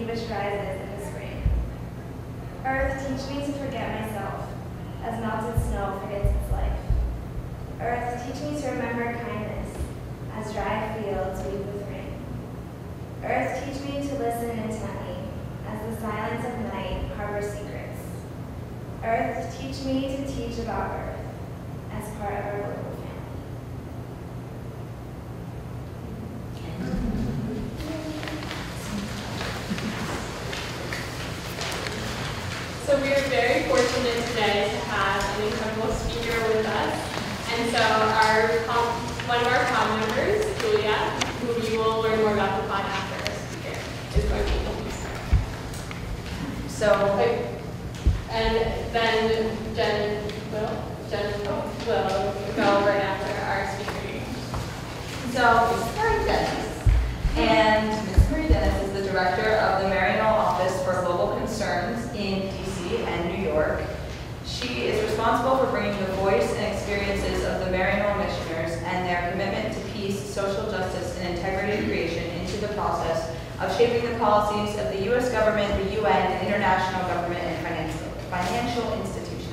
which rises in the spring. Earth, teach me to forget myself, as melted snow forgets its life. Earth, teach me to remember kindness, as dry fields weep with rain. Earth, teach me to listen intently, as the silence of night harbors secrets. Earth, teach me to teach about Earth, as part of our global family. So we are very fortunate today to have an incredible speaker with us. And so one of our pod members, Julia, who you will learn more about the pod after our speaker, is going to be and then Jen will go right after our speaker. So this is Marie Dennis, and Ms. Marie Dennis is the director of the Maryknoll Office for Global Concerns in DC and New York. She is responsible for bringing the voice and experiences of the Maryknoll missioners and their commitment to peace, social justice, and integrated creation into the process of shaping the policies of the U.S. government, the UN, and international government and financial institutions.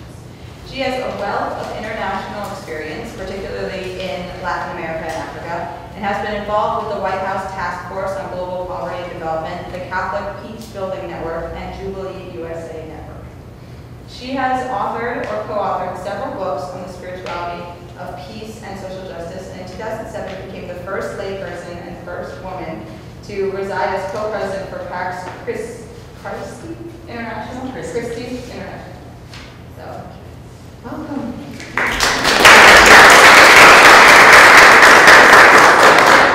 She has a wealth of international experience, particularly in Latin America and Africa, and has been involved with the White House Task Force on Global Poverty and Development, the Catholic Peace Building Network, and Jubilee USA Network. She has authored or co-authored several books on the spirituality of peace and social justice, and in 2007 became the first layperson and first woman to reside as co-president for Christie International. So, welcome. In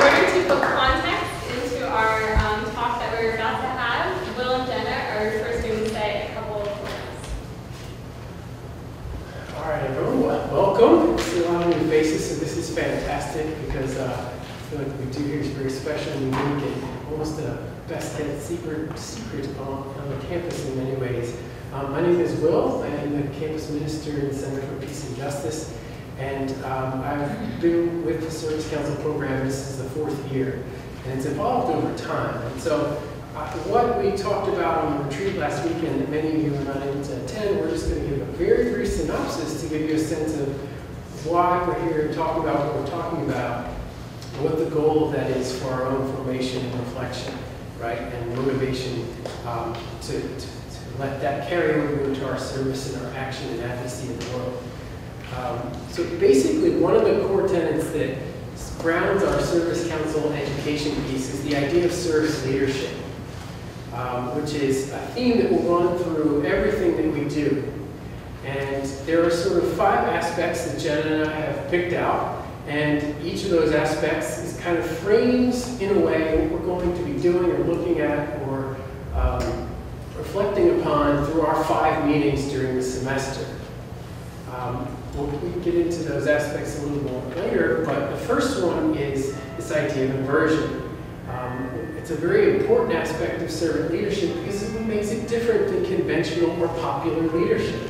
order to put context into our talk that we're about to have, Will and Jenna are first going to say a couple of words. All right, everyone, welcome. I see a lot of new faces, so this is fantastic because I feel like what we do here is very special and unique and almost a best-kept secret on the campus in many ways. My name is Will. I am the campus minister in the Center for Peace and Justice, and I've been with the Service Council program. This is the 4th year, and it's evolved over time. And so what we talked about on the retreat last weekend that many of you were not able to attend, we're just going to give a very brief synopsis to give you a sense of why we're here and talk about what we're talking about, and what the goal of that is for our own formation and reflection, right, and motivation to let that carry over into our service and our action and advocacy in the world. So basically, one of the core tenets that grounds our Service Council education piece is the idea of service leadership, which is a theme that will run through everything that we do. And there are sort of 5 aspects that Jen and I have picked out, and each of those aspects is kind of frames in a way what we're going to be doing or looking at or reflecting upon through our 5 meetings during the semester. We can get into those aspects a little more later, but the first one is this idea of immersion. It's a very important aspect of servant leadership because it's what makes it different than conventional or popular leadership,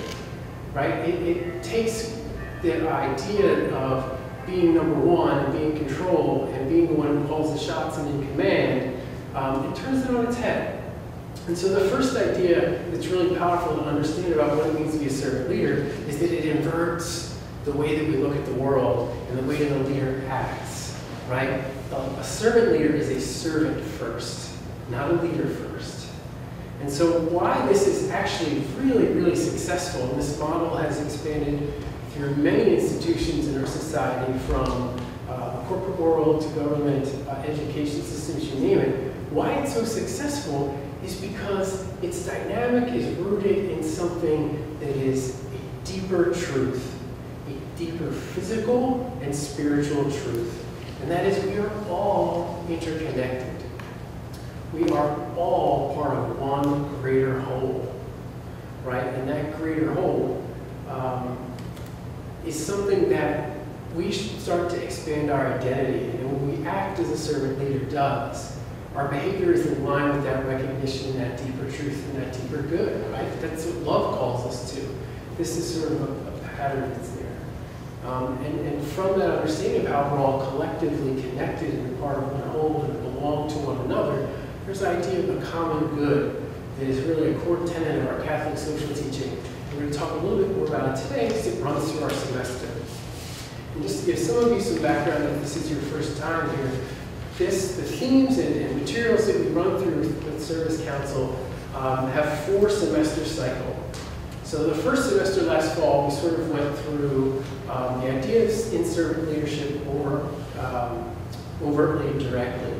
right? It takes the idea of being number one and being in control and being the one who calls the shots and in command, it turns it on its head. And so the first idea that's really powerful to understand about what it means to be a servant leader is that it inverts the way that we look at the world and the way that a leader acts, right? A servant leader is a servant first, not a leader first. And so why this is actually really, really successful, and this model has expanded through many institutions in our society, from the corporate world to government, education systems, you name it, why it's so successful is because its dynamic is rooted in something that is a deeper truth, a deeper physical and spiritual truth. And that is we are all interconnected. We are all part of one greater whole, right? And that greater whole is something that we should start to expand our identity. And when we act as a servant leader does, our behavior is in line with that recognition, that deeper truth, and that deeper good, right? That's what love calls us to. This is sort of a pattern that's there. And from that understanding of how we're all collectively connected and part of one whole and belong to one another, there's the idea of the common good that is really a core tenet of our Catholic social teaching. We're going to talk a little bit more about it today because it runs through our semester. And just to give some of you some background, if this is your first time here, the themes and materials that we run through with Service Council have 4 semester cycle. So the first semester last fall, we sort of went through the ideas in servant leadership or overtly and directly,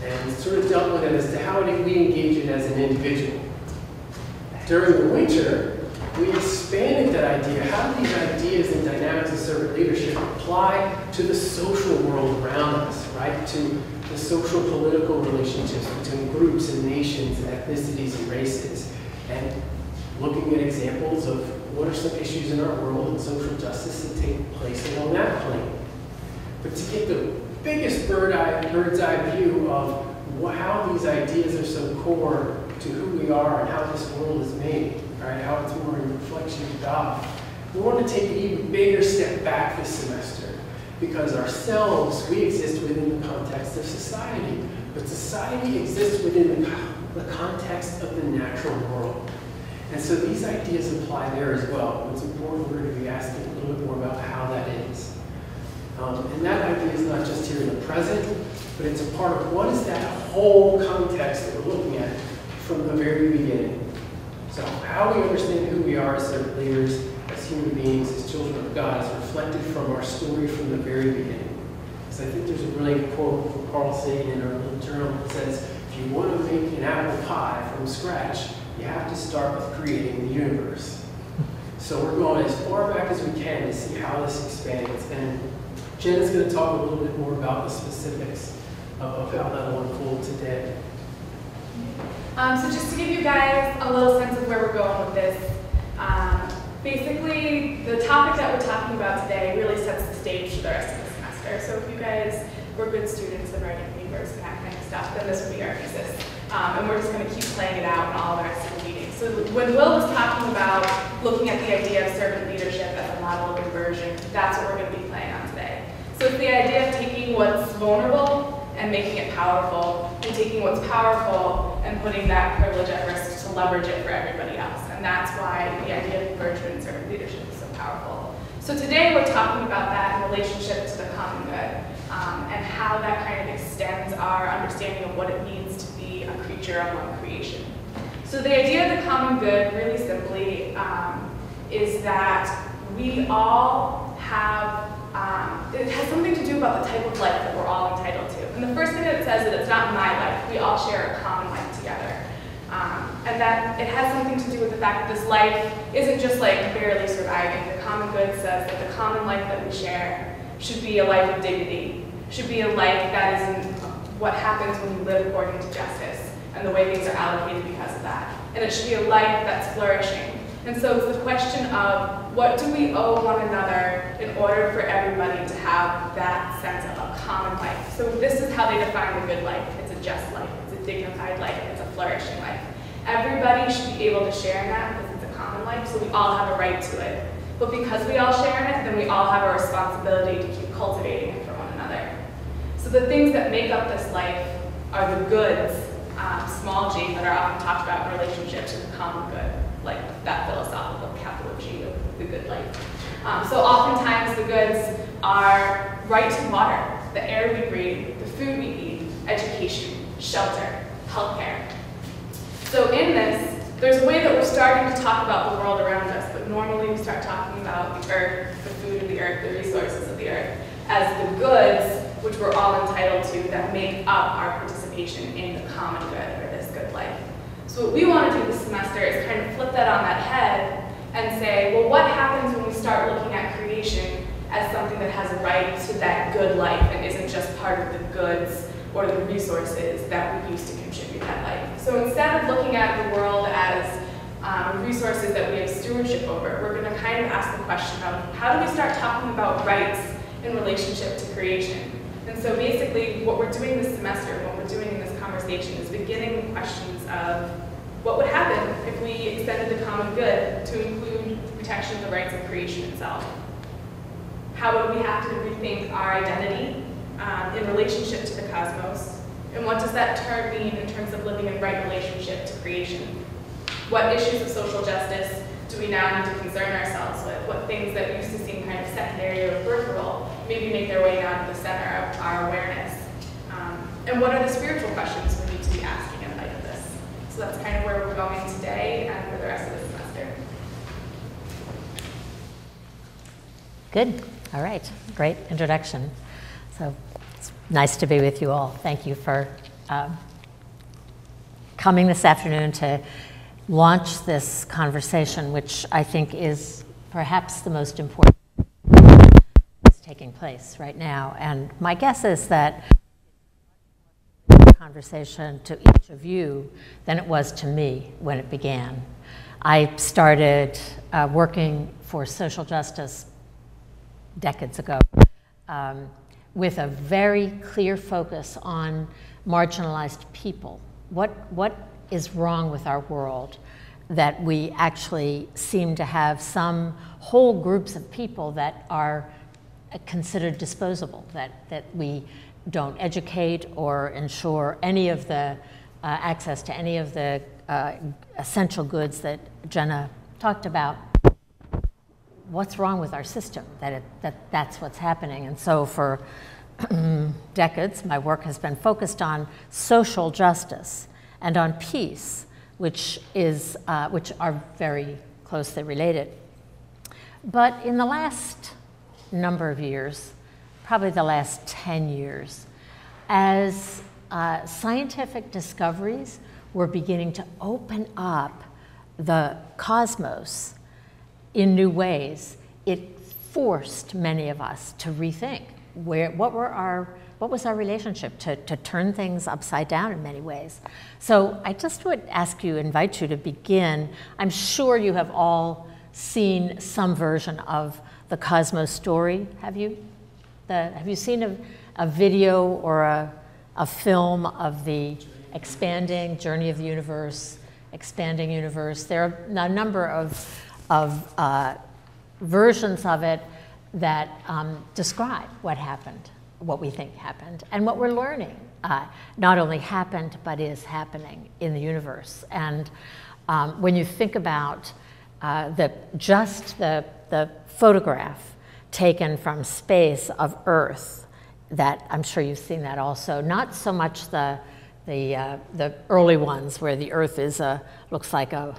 and sort of dealt with it as to how we engage it as an individual. During the winter, we expanded that idea. How do these ideas and dynamics of servant leadership apply to the social world around us, right? To the social political relationships between groups and nations and ethnicities and races, and looking at examples of what are some issues in our world and social justice that take place along that plane. But to get the biggest bird's eye view of how these ideas are so core to who we are and how this world is made, right? How it's more a reflection of God. We want to take an even bigger step back this semester because ourselves, we exist within the context of society, but society exists within the context of the natural world. And so these ideas apply there as well. It's important we're going to be asking a little bit more about how that is. And that idea is not just here in the present, but it's a part of what is that whole context that we're looking at from the very beginning. So how we understand who we are as servant leaders, as human beings, as children of God, is reflected from our story from the very beginning. So I think there's a brilliant quote from Carl Sagan in our little journal that says, if you want to make an apple pie from scratch, you have to start with creating the universe. So we're going as far back as we can to see how this expands. And Jen's going to talk a little bit more about the specifics of how that will unfold today. So just to give you guys a little sense of where we're going with this, basically the topic that we're talking about today really sets the stage for the rest of the semester. So if you guys were good students and writing papers and that kind of stuff, then this would be our thesis. And we're just going to keep playing it out in all the rest of the meetings. So when Will was talking about looking at the idea of servant leadership as a model of conversion, that's what we're going to be playing on today. So it's the idea of taking what's vulnerable and making it powerful, and taking what's powerful and putting that privilege at risk to leverage it for everybody else. And that's why the idea of conversion and servant leadership is so powerful. So today we're talking about that in relationship to the common good, and how that kind of extends our understanding of what it means to be a creature among creation. So the idea of the common good, really simply, is that we all have, it has something to do about the type of life that we're all entitled to. And the first thing that it says is that it's not my life, we all share a common life together. And that it has something to do with the fact that this life isn't just like barely surviving. The common good says that the common life that we share should be a life of dignity, should be a life that isn't what happens when you live according to justice and the way things are allocated because of that. And it should be a life that's flourishing. And so it's the question of what do we owe one another in order for everybody to have that sense of a common life. So this is how they define the good life. It's a just life, it's a dignified life, it's a flourishing life. Everybody should be able to share in that because it's a common life, so we all have a right to it. But because we all share in it, then we all have a responsibility to keep cultivating it for one another. So the things that make up this life are the goods, small g, that are often talked about in relationship to the common good, like that philosophical capital G of the good life. So oftentimes the goods are right to water, the air we breathe, the food we eat, education, shelter, healthcare. So in this, there's a way that we're starting to talk about the world around us, but normally we start talking about the earth, the food of the earth, the resources of the earth, as the goods which we're all entitled to that make up our participation in the common good or this good life. So what we want to do this semester is kind of flip that on that head and say, well, what happens when we start looking at creation as something that has a right to that good life and isn't just part of the goods or the resources that we use to contribute that life. So instead of looking at the world as resources that we have stewardship over, we're going to kind of ask the question of how do we start talking about rights in relationship to creation? And so basically what we're doing this semester, what we're doing in this conversation is beginning with questions of what would happen if we extended the common good to include protection of the rights of creation itself? How would we have to rethink our identity in relationship to the cosmos? And what does that term mean in terms of living in right relationship to creation? What issues of social justice do we now need to concern ourselves with? What things that used to seem kind of secondary or peripheral maybe make their way down to the center of our awareness? And what are the spiritual questions we need to be asking in light of this? So that's kind of where we're going today and for the rest of the semester. Good. All right. Great introduction. So it's nice to be with you all. Thank you for coming this afternoon to launch this conversation, which I think is perhaps the most important that's taking place right now. And my guess is that conversation to each of you than it was to me when it began. I started working for social justice decades ago with a very clear focus on marginalized people. What is wrong with our world that we actually seem to have some whole groups of people that are considered disposable, that we don't educate or ensure any of the access to any of the essential goods that Jenna talked about. What's wrong with our system that's what's happening? And so for decades, my work has been focused on social justice and on peace, which are very closely related. But in the last number of years, probably the last 10 years, as scientific discoveries were beginning to open up the cosmos in new ways, it forced many of us to rethink what was our relationship, to turn things upside down in many ways. So I just would invite you to begin. I'm sure you have all seen some version of the Cosmos story. Have you? Have you seen a video or a film of the expanding journey of the universe, expanding universe? There are a number of versions of it that describe what happened, what we think happened, and what we're learning not only happened, but is happening in the universe. And when you think about the photograph taken from space of Earth, that I'm sure you've seen that also, not so much the early ones where the Earth looks like a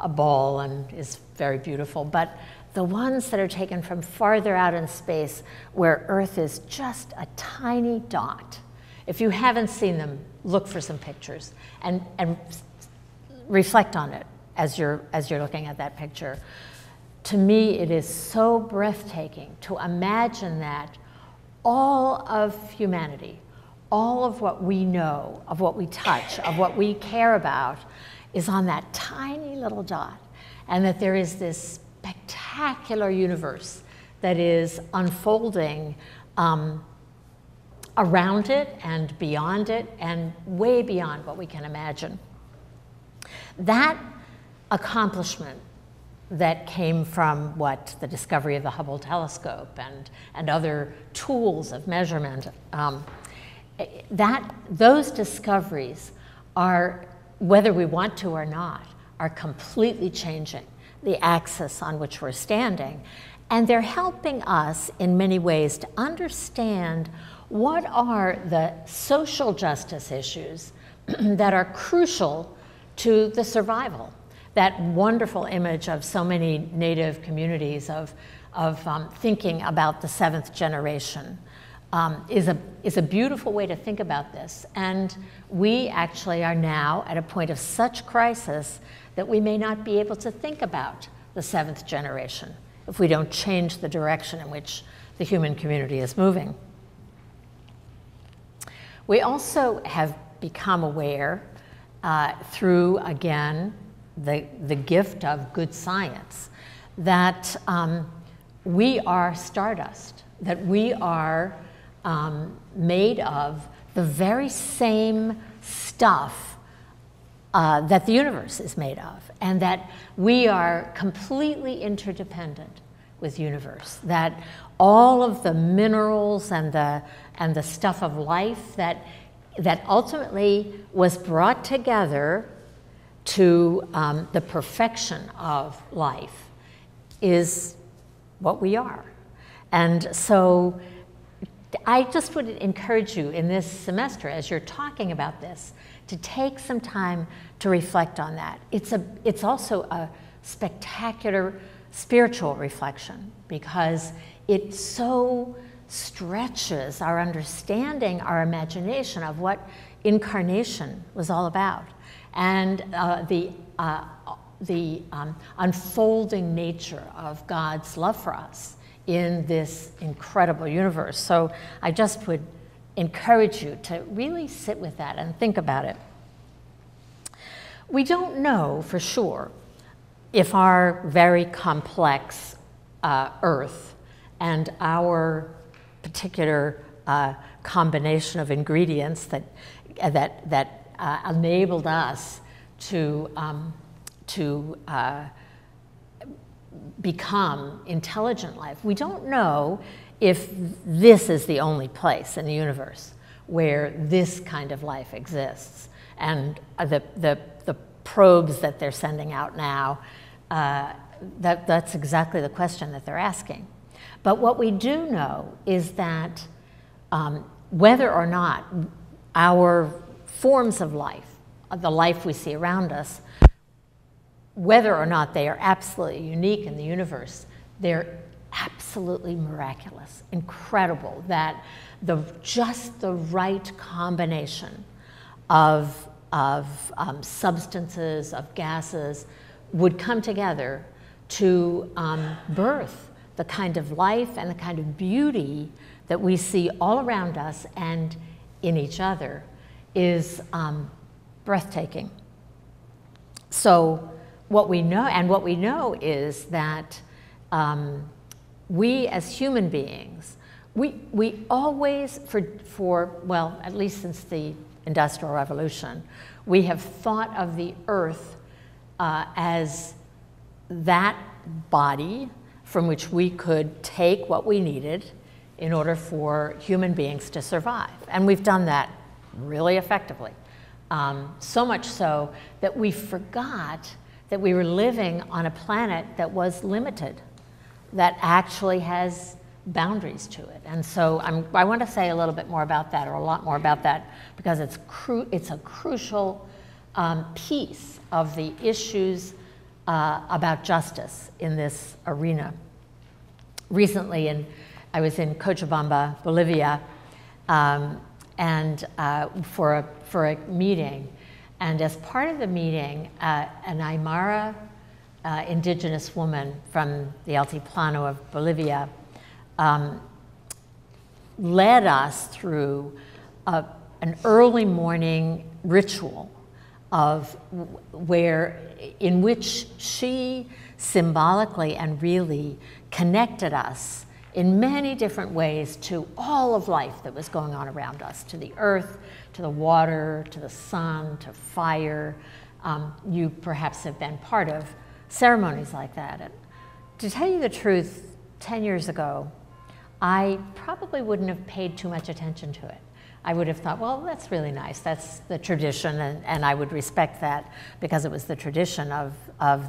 ball and is very beautiful, but the ones that are taken from farther out in space where Earth is just a tiny dot. If you haven't seen them, look for some pictures and reflect on it as you're looking at that picture. To me, it is so breathtaking to imagine that all of humanity, all of what we know, of what we touch, of what we care about, is on that tiny little dot, and that there is this spectacular universe that is unfolding around it and beyond it and way beyond what we can imagine. That accomplishment that came from the discovery of the Hubble telescope and other tools of measurement, those discoveries are, whether we want to or not, are completely changing the axis on which we're standing. And they're helping us in many ways to understand what are the social justice issues that are crucial to the survival. That wonderful image of so many Native communities of thinking about the seventh generation is a beautiful way to think about this. And we actually are now at a point of such crisis that we may not be able to think about the seventh generation if we don't change the direction in which the human community is moving. We also have become aware through, again, the gift of good science, that we are stardust, that we are made of the very same stuff that the universe is made of, and that we are completely interdependent with the universe, that all of the minerals and the stuff of life that that ultimately was brought together to the perfection of life is what we are. And so I just would encourage you in this semester, as you're talking about this, to take some time to reflect on that. It's also a spectacular spiritual reflection because it so stretches our understanding, our imagination of what incarnation was all about, and the unfolding nature of God's love for us in this incredible universe. So I just would encourage you to really sit with that and think about it. We don't know for sure if our very complex Earth and our particular combination of ingredients that enabled us to become intelligent life. We don't know if this is the only place in the universe where this kind of life exists. And the probes that they're sending out now, that's exactly the question that they're asking. But what we do know is that whether or not our forms of life, the life we see around us, whether or not they are absolutely unique in the universe, they're absolutely miraculous, incredible, that just the right combination of substances, of gases, would come together to birth the kind of life and the kind of beauty that we see all around us and in each other is breathtaking. So what we know is that we as human beings, we always, well, at least since the Industrial Revolution, we have thought of the earth as that body from which we could take what we needed in order for human beings to survive. And we've done that really effectively. So much so that we forgot that we were living on a planet that was limited, that actually has boundaries to it. And so I want to say a little bit more about that, or a lot more about that, because it's a crucial piece of the issues about justice in this arena. Recently, I was in Cochabamba, Bolivia, and for a meeting. And as part of the meeting, an Aymara indigenous woman from the Altiplano of Bolivia led us through an early morning ritual in which she symbolically and really connected us in many different ways to all of life that was going on around us, to the earth, to the water, to the sun, to fire. You perhaps have been part of ceremonies like that. And to tell you the truth, 10 years ago, I probably wouldn't have paid too much attention to it. I would have thought, well, that's really nice. That's the tradition, and I would respect that because it was the tradition of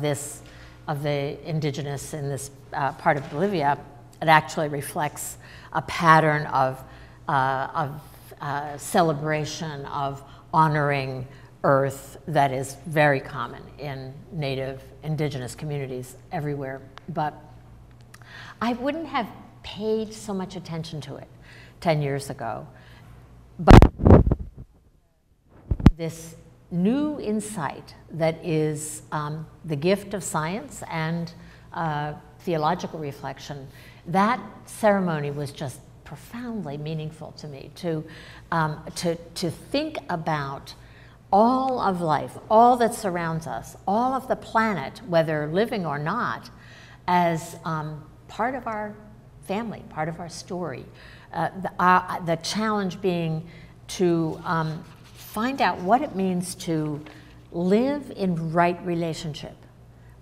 the indigenous in this part of Bolivia. It actually reflects a pattern of celebration, of honoring Earth that is very common in native indigenous communities everywhere. But I wouldn't have paid so much attention to it 10 years ago. But this new insight that is the gift of science and theological reflection, that ceremony was just profoundly meaningful to me, to think about all of life, all that surrounds us, all of the planet, whether living or not, as part of our family, part of our story. The challenge being to find out what it means to live in right relationship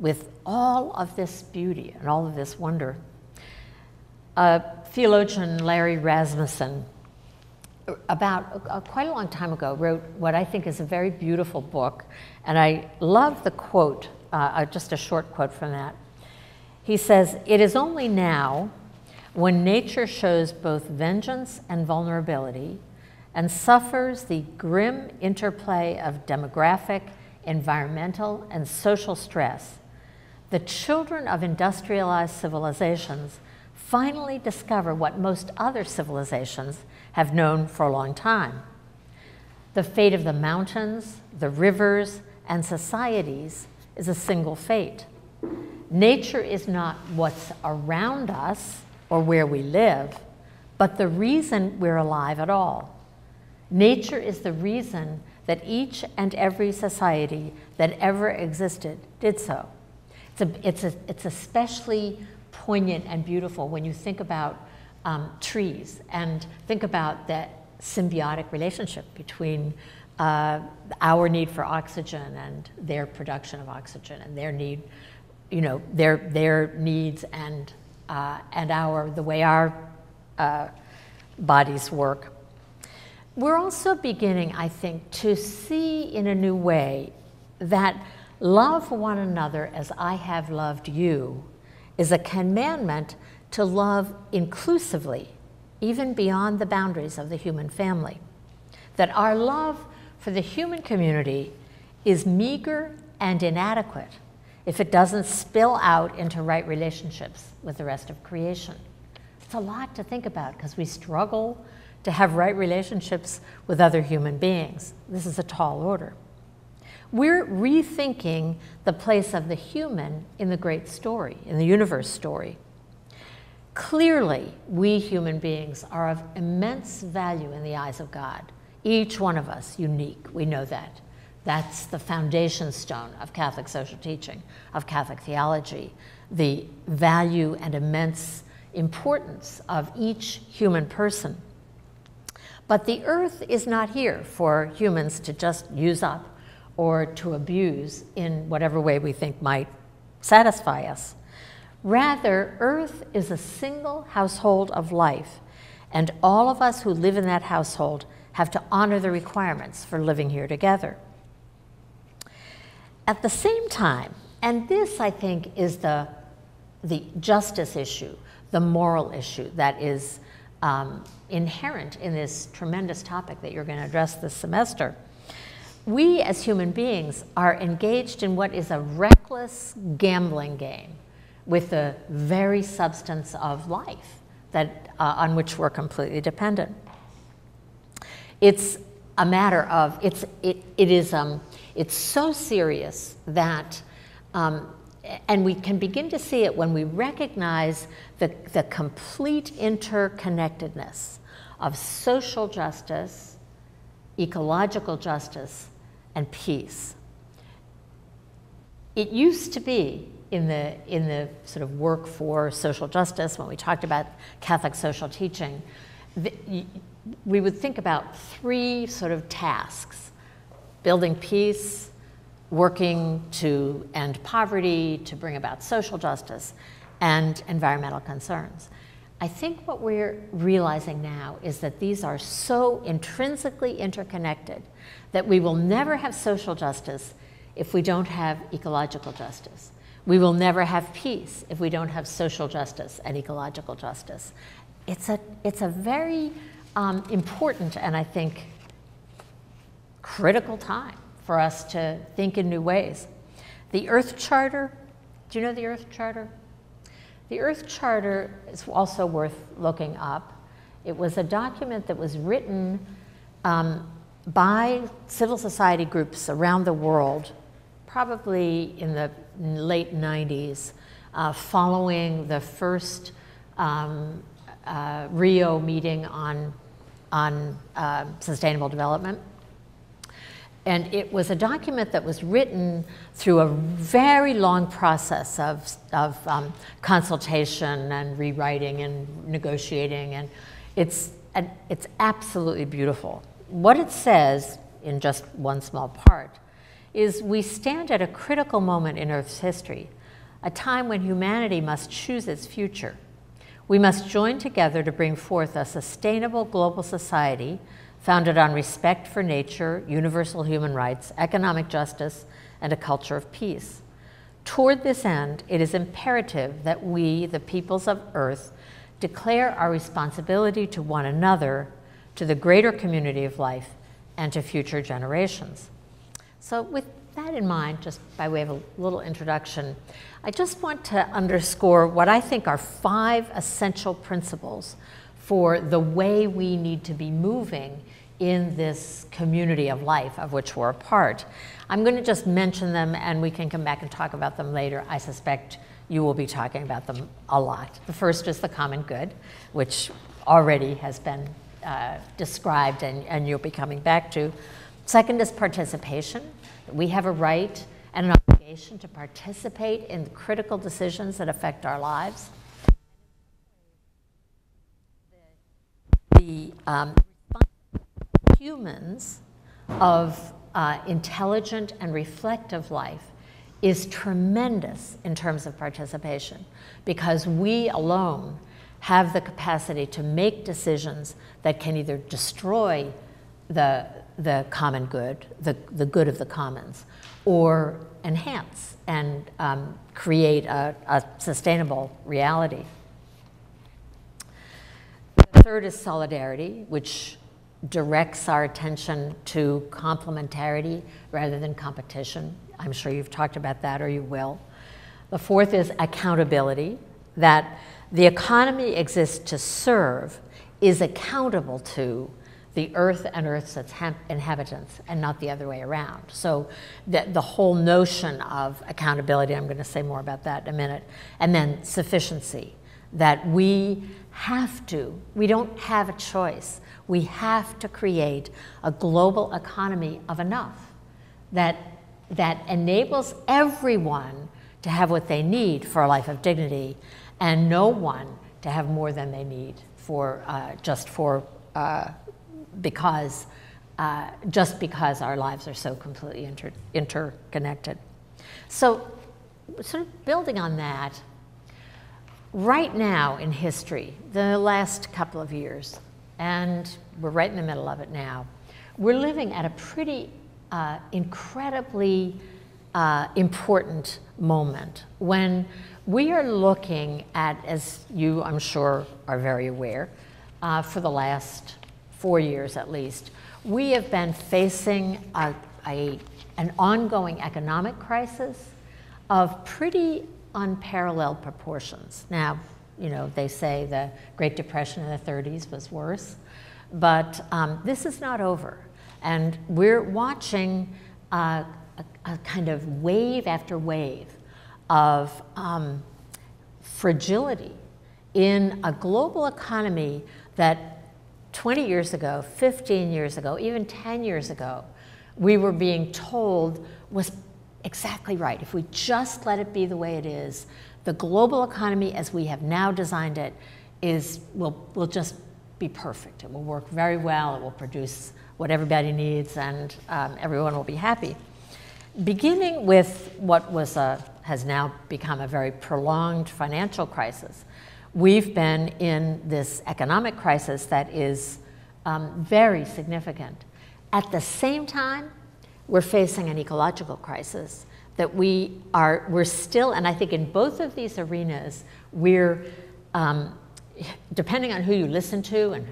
with all of this beauty and all of this wonder. Theologian Larry Rasmussen about quite a long time ago, wrote what I think is a very beautiful book, and I love the quote, just a short quote from that. He says, "It is only now, when nature shows both vengeance and vulnerability, and suffers the grim interplay of demographic, environmental, and social stress, the children of industrialized civilizations finally discover what most other civilizations have known for a long time. The fate of the mountains, the rivers, and societies is a single fate. Nature is not what's around us or where we live, but the reason we're alive at all. Nature is the reason that each and every society that ever existed did so." It's especially poignant and beautiful when you think about trees and think about that symbiotic relationship between our need for oxygen and their production of oxygen, and their need, their needs and the way our bodies work. We're also beginning, I think, to see in a new way that love one another as I have loved you is a commandment to love inclusively, even beyond the boundaries of the human family. That our love for the human community is meager and inadequate if it doesn't spill out into right relationships with the rest of creation. It's a lot to think about because we struggle to have right relationships with other human beings. This is a tall order. We're rethinking the place of the human in the great story, in the universe story. Clearly, we human beings are of immense value in the eyes of God. Each one of us unique, we know that. That's the foundation stone of Catholic social teaching, of Catholic theology, the value and immense importance of each human person. But the earth is not here for humans to just use up or to abuse in whatever way we think might satisfy us. Rather, earth is a single household of life, and all of us who live in that household have to honor the requirements for living here together. At the same time, and this I think is the justice issue, the moral issue that is inherent in this tremendous topic that you're going to address this semester. We as human beings are engaged in what is a reckless gambling game with the very substance of life that, on which we're completely dependent. It's a matter of, it's so serious that, and we can begin to see it when we recognize the complete interconnectedness of social justice, ecological justice, and peace. It used to be in the sort of work for social justice, when we talked about Catholic social teaching, we would think about three sort of tasks: building peace, working to end poverty, to bring about social justice, and environmental concerns. I think what we're realizing now is that these are so intrinsically interconnected that we will never have social justice if we don't have ecological justice. We will never have peace if we don't have social justice and ecological justice. It's a very important and I think critical time for us to think in new ways. The Earth Charter, do you know the Earth Charter? The Earth Charter is also worth looking up. It was a document that was written by civil society groups around the world, probably in the late 90s, following the first Rio meeting on sustainable development. And it was a document that was written through a very long process of consultation and rewriting and negotiating, and it's absolutely beautiful. What it says, in just one small part, is we stand at a critical moment in Earth's history, a time when humanity must choose its future. We must join together to bring forth a sustainable global society founded on respect for nature, universal human rights, economic justice, and a culture of peace. Toward this end, it is imperative that we, the peoples of Earth, declare our responsibility to one another, to the greater community of life, and to future generations. So with that in mind, just by way of a little introduction, I just want to underscore what I think are 5 essential principles for the way we need to be moving in this community of life of which we're a part. I'm going to just mention them and we can come back and talk about them later. I suspect you will be talking about them a lot. The first is the common good, which already has been described and you'll be coming back to. Second is participation. We have a right and an obligation to participate in the critical decisions that affect our lives. The humans of intelligent and reflective life is tremendous in terms of participation, because we alone have the capacity to make decisions that can either destroy the common good, the good of the commons, or enhance and create a sustainable reality. The third is solidarity, which directs our attention to complementarity rather than competition. I'm sure you've talked about that, or you will. The fourth is accountability, that the economy exists to serve, is accountable to the earth and Earth's inhabitants, and not the other way around. So the whole notion of accountability, I'm going to say more about that in a minute. And then sufficiency, that we don't have a choice. We have to create a global economy of enough that enables everyone to have what they need for a life of dignity, and no one to have more than they need because our lives are so completely interconnected. So, sort of building on that, right now in history, the last couple of years, and we're right in the middle of it now, we're living at a pretty incredibly important moment when we are looking at, as you I'm sure are very aware, for the last 4 years at least, we have been facing an ongoing economic crisis of pretty unparalleled proportions. Now, you know, they say the Great Depression in the 30s was worse, but this is not over. And we're watching a kind of wave after wave of fragility in a global economy that 20 years ago, 15 years ago, even 10 years ago, we were being told was exactly right. If we just let it be the way it is, the global economy as we have now designed it will just be perfect. It will work very well. It will produce what everybody needs, and everyone will be happy. Beginning with what has now become a very prolonged financial crisis, we've been in this economic crisis that is very significant. At the same time, we're facing an ecological crisis that we're still, and I think in both of these arenas, we're, depending on who you listen to and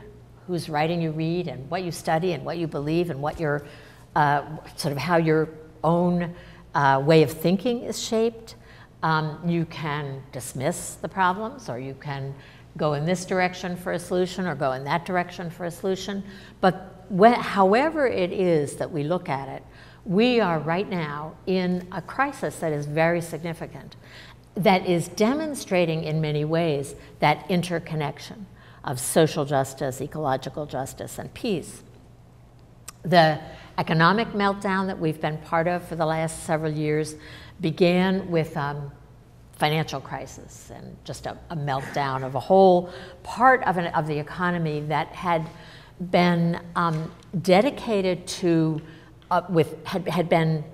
whose writing you read and what you study and what you believe and what your, sort of how your own way of thinking is shaped, you can dismiss the problems, or you can go in this direction for a solution or go in that direction for a solution. But however it is that we look at it, we are right now in a crisis that is very significant, that is demonstrating in many ways that interconnection of social justice, ecological justice, and peace. The economic meltdown that we've been part of for the last several years began with financial crisis and just a meltdown of a whole part of the economy that had been dedicated to, had been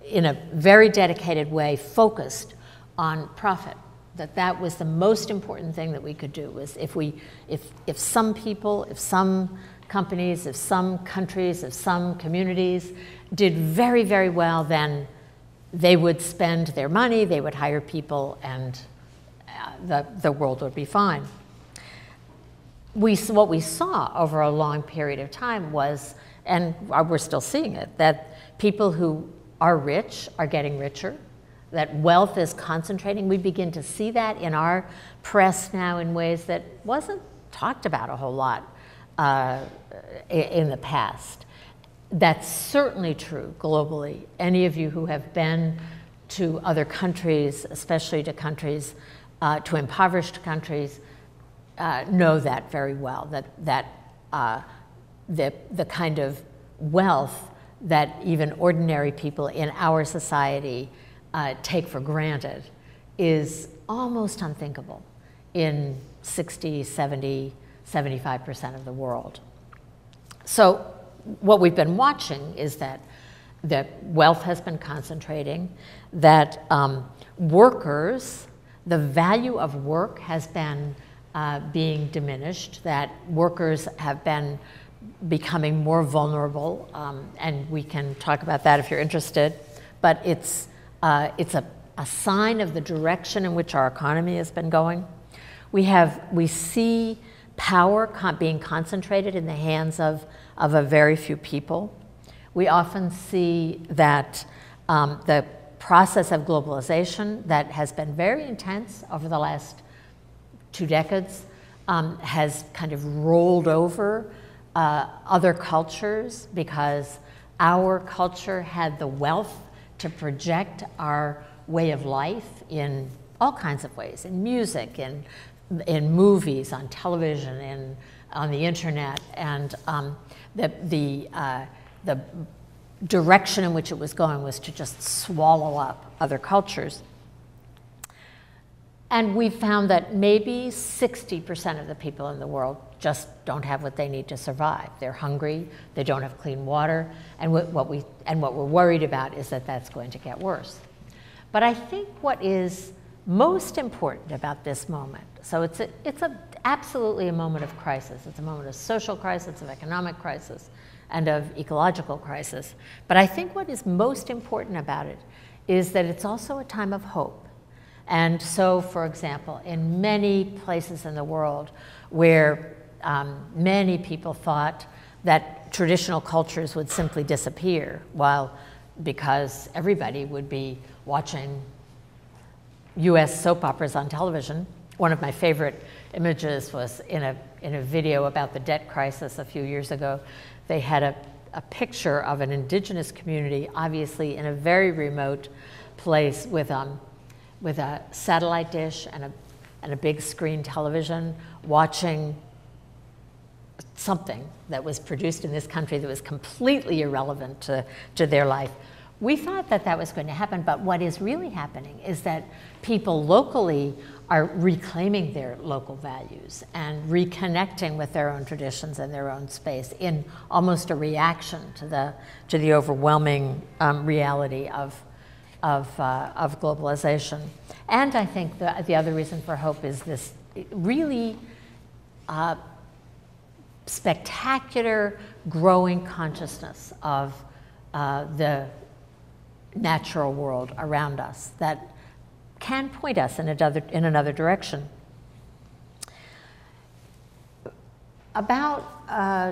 in a very dedicated way focused on profit that was the most important thing that we could do, was if some people, if some companies, if some countries, if some communities did very, very well, then they would spend their money, they would hire people, and the world would be fine. What we saw over a long period of time was, and we're still seeing it, that people who are rich are getting richer, that wealth is concentrating. We begin to see that in our press now in ways that wasn't talked about a whole lot in the past. That's certainly true globally. Any of you who have been to other countries, especially to countries, to impoverished countries, know that very well, that the kind of wealth that even ordinary people in our society take for granted is almost unthinkable in 60, 70, 75% of the world. So what we've been watching is that wealth has been concentrating, that workers, the value of work has been being diminished, that workers have been becoming more vulnerable, and we can talk about that if you're interested, but it's a sign of the direction in which our economy has been going. We see power being concentrated in the hands of a very few people. We often see that the process of globalization that has been very intense over the last 2 decades has kind of rolled over other cultures, because our culture had the wealth to project our way of life in all kinds of ways, in music, in movies, on television, on the internet, and the direction in which it was going was to just swallow up other cultures. And we found that maybe 60% of the people in the world just don't have what they need to survive. They're hungry, they don't have clean water, and what we're worried about is that that's going to get worse. But I think what is most important about this moment, so it's absolutely a moment of crisis. It's a moment of social crisis, of economic crisis, and of ecological crisis. But I think what is most important about it is that it's also a time of hope. And so, for example, in many places in the world where many people thought that traditional cultures would simply disappear, because everybody would be watching US soap operas on television. One of my favorite images was in a video about the debt crisis a few years ago. They had a picture of an indigenous community, obviously in a very remote place, with a satellite dish and a big screen television, watching something that was produced in this country that was completely irrelevant to their life. We thought that that was going to happen, but what is really happening is that people locally are reclaiming their local values and reconnecting with their own traditions and their own space in almost a reaction to the overwhelming reality of globalization. And I think the other reason for hope is this really spectacular growing consciousness of the natural world around us that can point us in another direction. At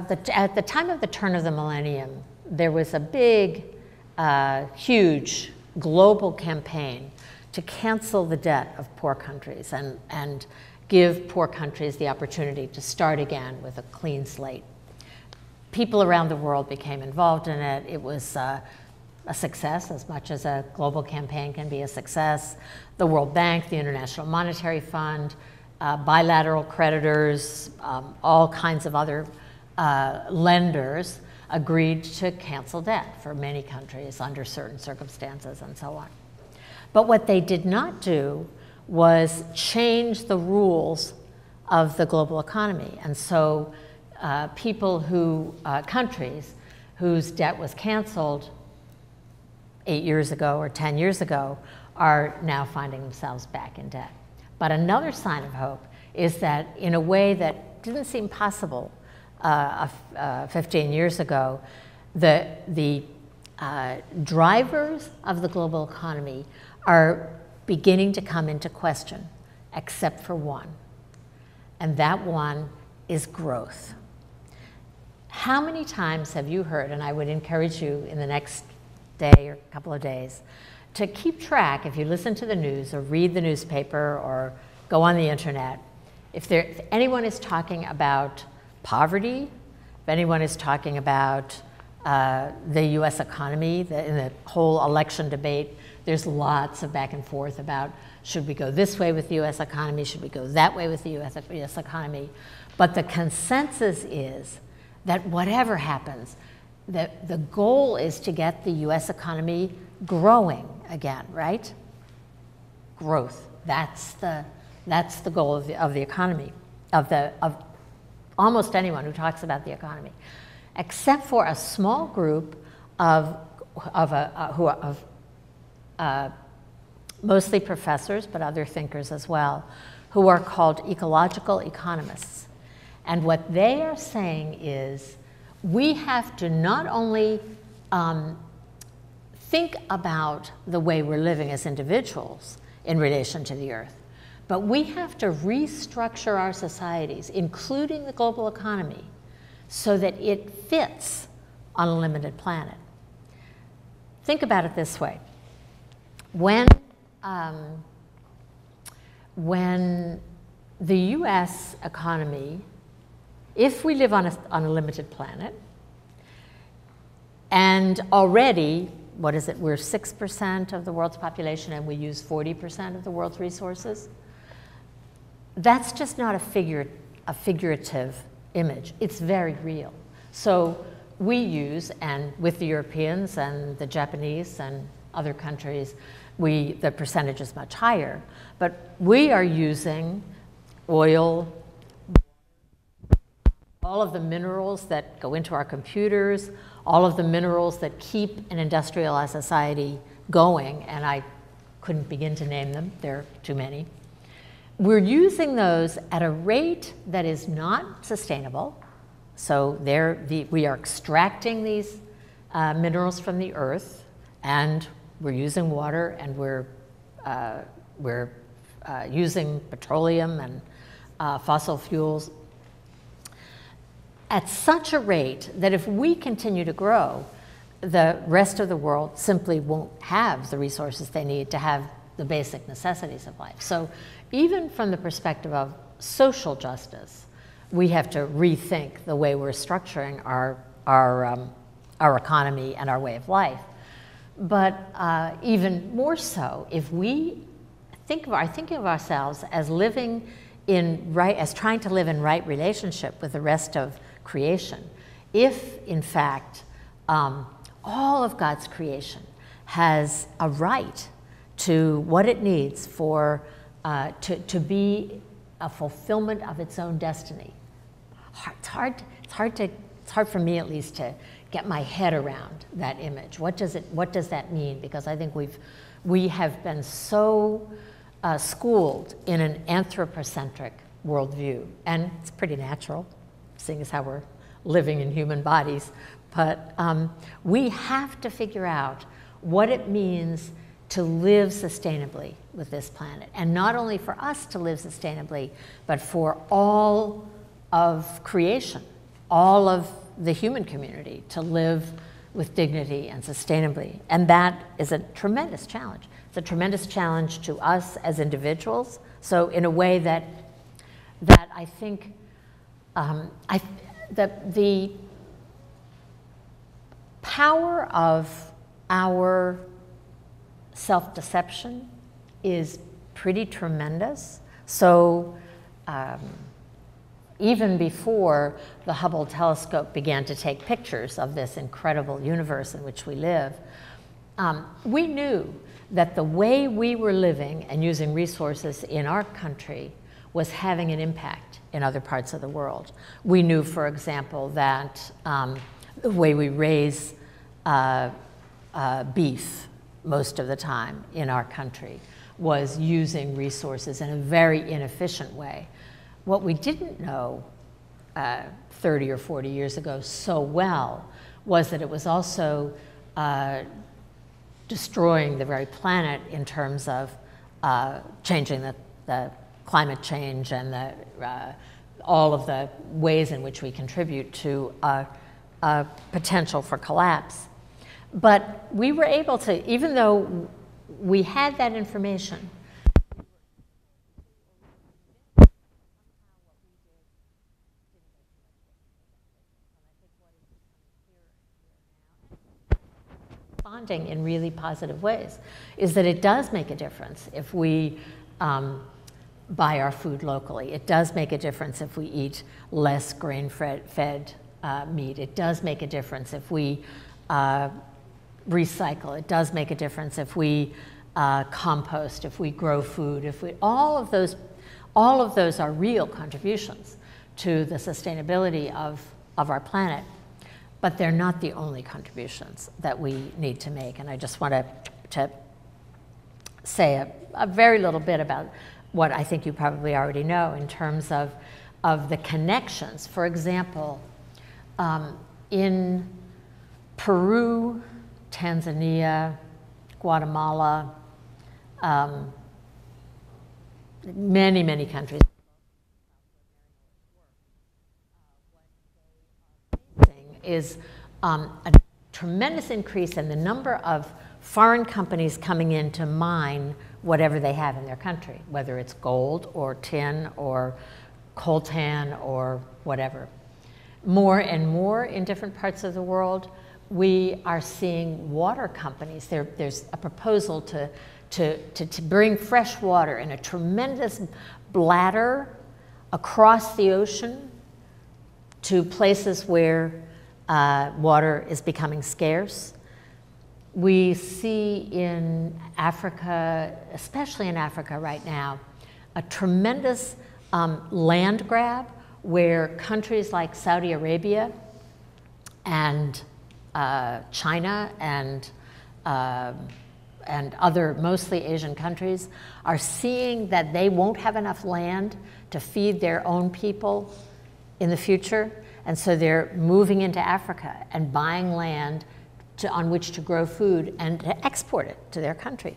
the time of the turn of the millennium, there was a big, huge global campaign to cancel the debt of poor countries and give poor countries the opportunity to start again with a clean slate. People around the world became involved in it. It was a success, as much as a global campaign can be a success. The World Bank, the International Monetary Fund, bilateral creditors, all kinds of other lenders agreed to cancel debt for many countries under certain circumstances and so on. But what they did not do was change the rules of the global economy. And so countries whose debt was canceled 8 years ago or 10 years ago are now finding themselves back in debt. But another sign of hope is that in a way that didn't seem possible 15 years ago, the drivers of the global economy are beginning to come into question, except for one. And that one is growth. How many times have you heard, and I would encourage you in the next day or couple of days, to keep track, if you listen to the news or read the newspaper or go on the internet, if anyone is talking about poverty, if anyone is talking about the US economy, in the whole election debate, there's lots of back and forth about should we go this way with the US economy, should we go that way with the US economy. But the consensus is that whatever happens, the goal is to get the US economy growing again, right? Growth. That's the goal of the economy, of almost anyone who talks about the economy, except for a small group of mostly professors, but other thinkers as well, who are called ecological economists. And what they are saying is we have to not only think about the way we're living as individuals in relation to the earth, but we have to restructure our societies, including the global economy, so that it fits on a limited planet. Think about it this way. When the US economy, if we live on a limited planet, and already, what is it, we're 6% of the world's population and we use 40% of the world's resources, that's just not a figurative image. It's very real. So we use, and with the Europeans and the Japanese and other countries, the percentage is much higher. But we are using oil, all of the minerals that go into our computers, all of the minerals that keep an industrialized society going, and I couldn't begin to name them, there are too many. We're using those at a rate that is not sustainable. So we are extracting these minerals from the earth, and we're using water, and we're using petroleum and fossil fuels at such a rate that if we continue to grow, the rest of the world simply won't have the resources they need to have the basic necessities of life. So even from the perspective of social justice, we have to rethink the way we're structuring our economy and our way of life. But even more so, if we are thinking of ourselves as as trying to live in right relationship with the rest of creation, if in fact all of God's creation has a right to what it needs to be a fulfillment of its own destiny. It's hard for me at least to get my head around that image. What does that mean? Because I think we have been so schooled in an anthropocentric worldview, and it's pretty natural, seeing as how we're living in human bodies. But we have to figure out what it means to live sustainably with this planet. And not only for us to live sustainably, but for all of creation, all of the human community to live with dignity and sustainably. And that is a tremendous challenge. It's a tremendous challenge to us as individuals. So in a way that I think the power of our self-deception is pretty tremendous. So even before the Hubble telescope began to take pictures of this incredible universe in which we live, we knew that the way we were living and using resources in our country was having an impact in other parts of the world. We knew, for example, that the way we raise beef most of the time in our country was using resources in a very inefficient way. What we didn't know 30 or 40 years ago so well was that it was also destroying the very planet in terms of changing the climate change and all of the ways in which we contribute to a potential for collapse. But we were able to, even though we had that information, responding in really positive ways, is that it does make a difference if we buy our food locally. It does make a difference if we eat less grain-fed meat. It does make a difference if we recycle. It does make a difference if we compost, if we grow food, if we, all of those are real contributions to the sustainability of our planet. But they're not the only contributions that we need to make. And I just want to say a very little bit about what I think you probably already know in terms of the connections. For example, in Peru, Tanzania, Guatemala, many, many countries, is a tremendous increase in the number of foreign companies coming in to mine whatever they have in their country, whether it's gold or tin or coltan or whatever. More and more in different parts of the world, we are seeing water companies. There's a proposal to bring fresh water in a tremendous bladder across the ocean to places where water is becoming scarce. We see in Africa, especially in Africa right now, a tremendous land grab where countries like Saudi Arabia and China and other mostly Asian countries are seeing that they won't have enough land to feed their own people in the future. And so they're moving into Africa and buying land on which to grow food and to export it to their country.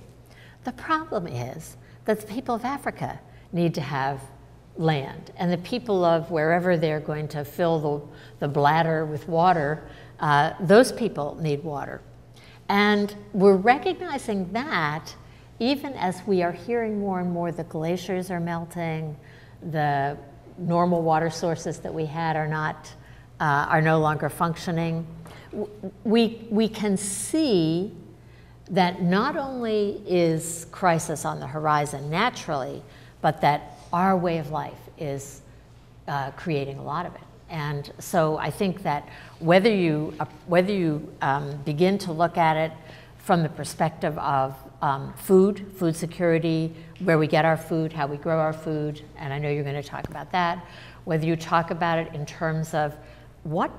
The problem is that the people of Africa need to have land, and the people of wherever they're going to fill the bladder with water, those people need water. And we're recognizing that even as we are hearing more and more the glaciers are melting, the normal water sources that we had are no longer functioning. We can see that not only is crisis on the horizon naturally, but that our way of life is creating a lot of it. And so I think that whether you begin to look at it from the perspective of food security, where we get our food, how we grow our food, and I know you're going to talk about that, whether you talk about it in terms of what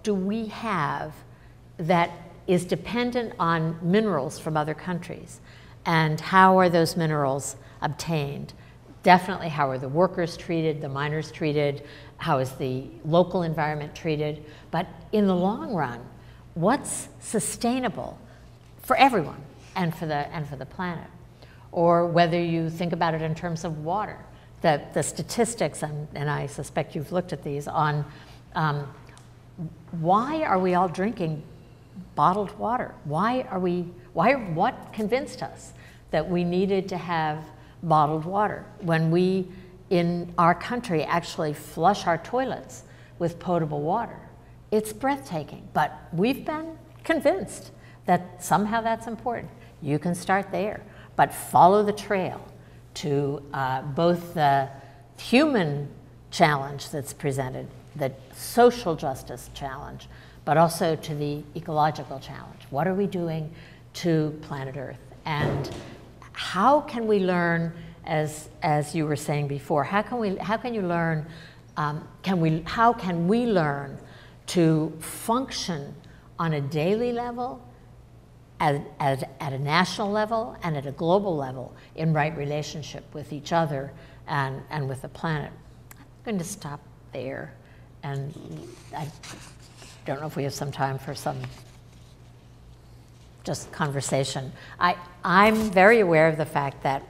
do we have that is dependent on minerals from other countries, and how are those minerals obtained? Definitely, how are the workers treated, the miners treated, how is the local environment treated? But in the long run, what's sustainable for everyone and for the planet? Or whether you think about it in terms of water, the statistics, and I suspect you've looked at these, on why are we all drinking bottled water? What convinced us that we needed to have bottled water when we in our country actually flush our toilets with potable water? It's breathtaking, but we've been convinced that somehow that's important. You can start there, but follow the trail to both the human challenge that's presented, the social justice challenge, but also to the ecological challenge. What are we doing to planet Earth? And how can we learn, as you were saying before, how can we learn to function on a daily level at a national level and at a global level in right relationship with each other and with the planet. I'm going to stop there, and I don't know if we have some time for some just conversation. I'm very aware of the fact that,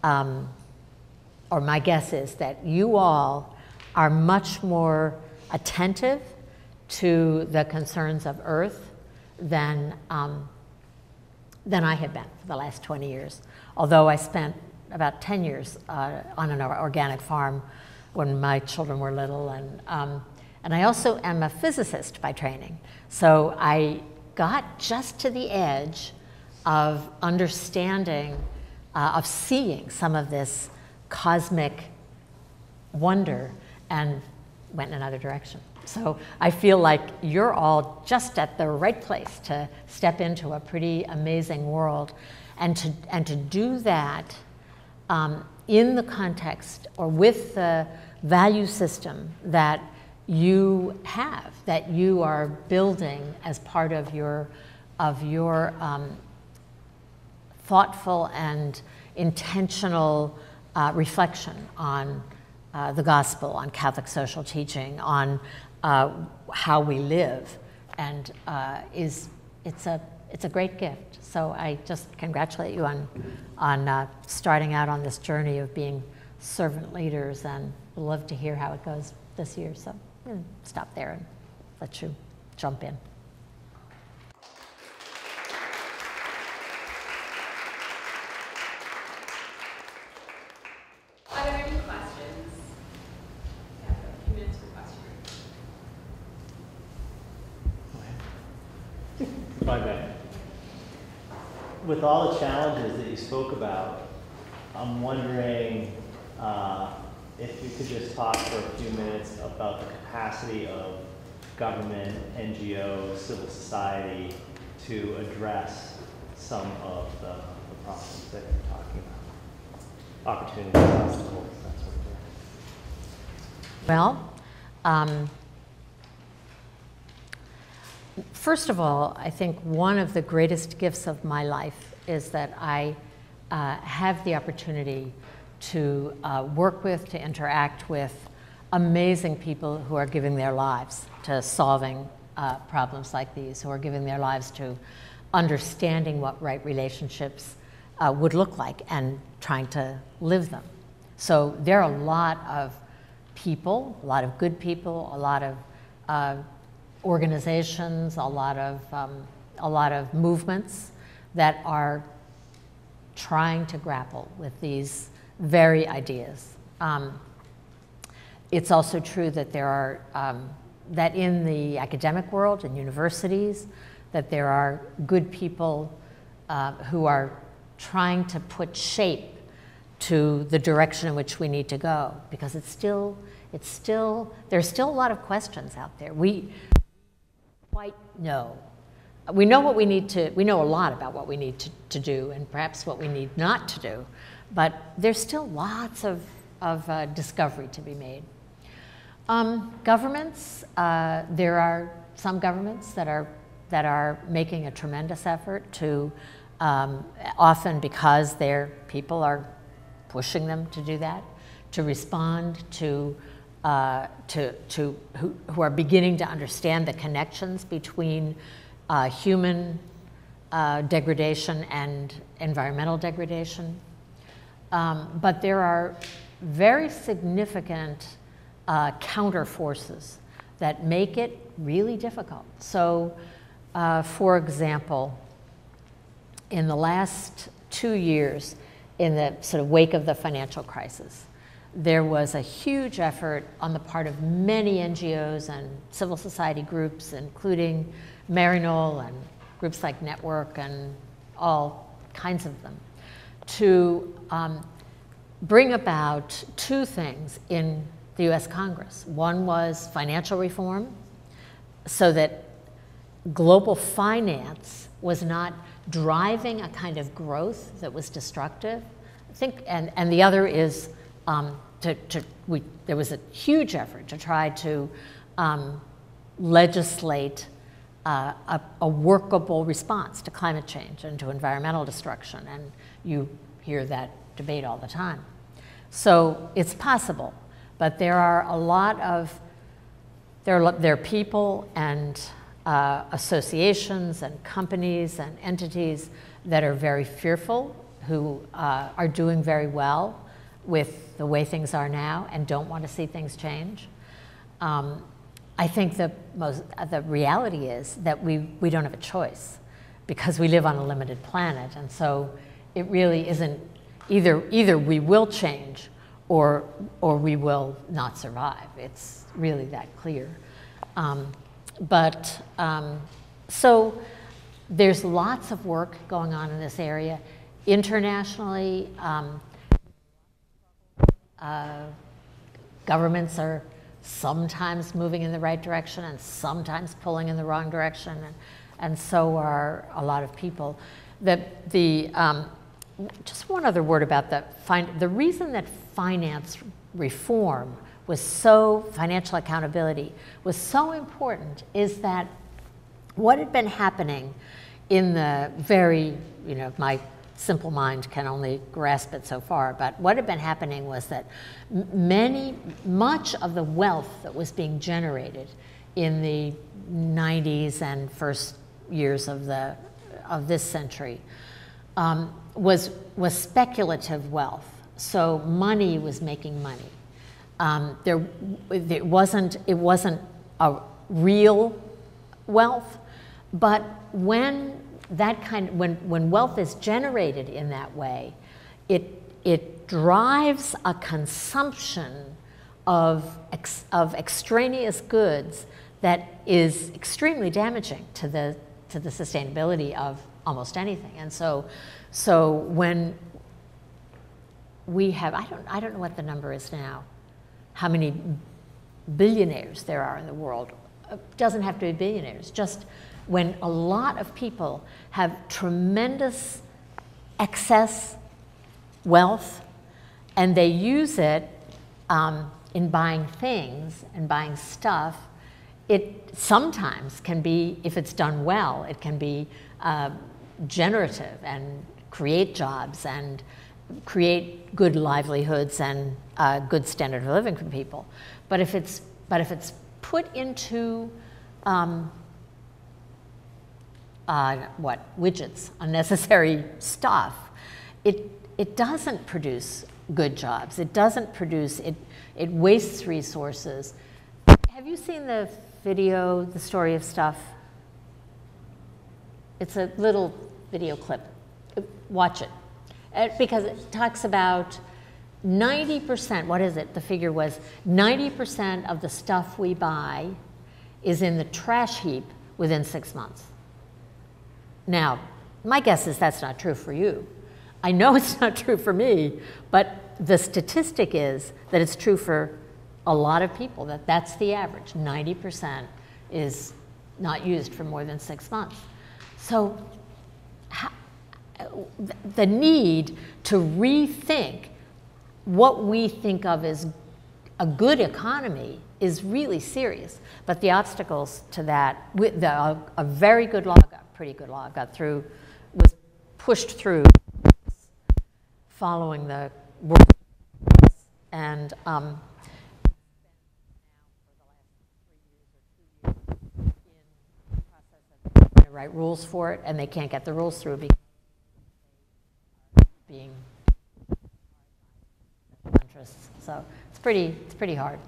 or my guess is that you all are much more attentive to the concerns of Earth than I have been for the last 20 years. Although I spent about 10 years on an organic farm when my children were little, and I also am a physicist by training. So I got just to the edge of understanding, of seeing some of this cosmic wonder, and went in another direction. So I feel like you're all just at the right place to step into a pretty amazing world, and to do that in the context or with the value system that you have, that you are building as part of your thoughtful and intentional reflection on the gospel, on Catholic social teaching, on how we live, and it's a great gift. So I just congratulate you on starting out on this journey of being servant leaders, and would love to hear how it goes this year. So I'm going to stop there and let you jump in. Are there any questions? Yeah, a few minutes for questions. If I may. With all the challenges that you spoke about, I'm wondering if you could just talk for a few minutes about the capacity of government, NGOs, civil society to address some of the problems that you're talking about. Opportunities, obstacles, that sort of thing. Well, first of all, I think one of the greatest gifts of my life is that I have the opportunity to work with, to interact with amazing people who are giving their lives to solving problems like these, who are giving their lives to understanding what right relationships would look like and trying to live them. So there are a lot of people, a lot of good people, a lot of organizations, a lot of movements that are trying to grapple with these very ideas. It's also true that there are, that in the academic world, in universities, that there are good people who are trying to put shape to the direction in which we need to go, because there's still a lot of questions out there. We quite know. We know what we need to, we know a lot about what we need to do, and perhaps what we need not to do, but there's still lots of discovery to be made. Governments, there are some governments that are making a tremendous effort to, often because their people are pushing them to do that, to respond to who are beginning to understand the connections between human degradation and environmental degradation. But there are very significant counter forces that make it really difficult. So, for example, in the last 2 years, in the sort of wake of the financial crisis, there was a huge effort on the part of many NGOs and civil society groups, including Maryknoll and groups like Network and all kinds of them, to bring about two things in the US Congress. One was financial reform, so that global finance was not driving a kind of growth that was destructive. I think, and the other is there was a huge effort to try to legislate a workable response to climate change and to environmental destruction, and you hear that debate all the time. So it's possible, but there are a lot of, there are people and associations and companies and entities that are very fearful, who are doing very well with the way things are now and don't want to see things change. I think the reality is that we don't have a choice because we live on a limited planet, and so it really isn't either we will change or we will not survive. It's really that clear. So there's lots of work going on in this area. Internationally, governments are sometimes moving in the right direction and sometimes pulling in the wrong direction, and so are a lot of people. Just one other word about the reason that finance reform was financial accountability was so important is that what had been happening in the very, my simple mind can only grasp it so far, but what had been happening was that much of the wealth that was being generated in the 90s and first years of this century was speculative wealth. So money was making money. It wasn't a real wealth, but when wealth is generated in that way, it drives a consumption of extraneous goods that is extremely damaging to the sustainability of almost anything. And so when we have, I don't know what the number is now, how many billionaires there are in the world. It doesn't have to be billionaires, just when a lot of people have tremendous excess wealth and they use it in buying things and buying stuff, it sometimes can be, if it's done well, it can be generative and create jobs and create good livelihoods and good standard of living for people. But if it's put into widgets, unnecessary stuff, it doesn't produce good jobs. It doesn't produce, it wastes resources. Have you seen the video, The Story of Stuff? It's a little video clip. Watch it. Because it talks about 90%, what is it? The figure was 90% of the stuff we buy is in the trash heap within 6 months. Now, my guess is that's not true for you. I know it's not true for me, but the statistic is that it's true for a lot of people, that's the average. 90% is not used for more than 6 months. So the need to rethink what we think of as a good economy is really serious. But the obstacles to that, a very good law, pretty good law, was pushed through following the world. And to write rules for it, and they can't get the rules through because being interests. So it's pretty hard,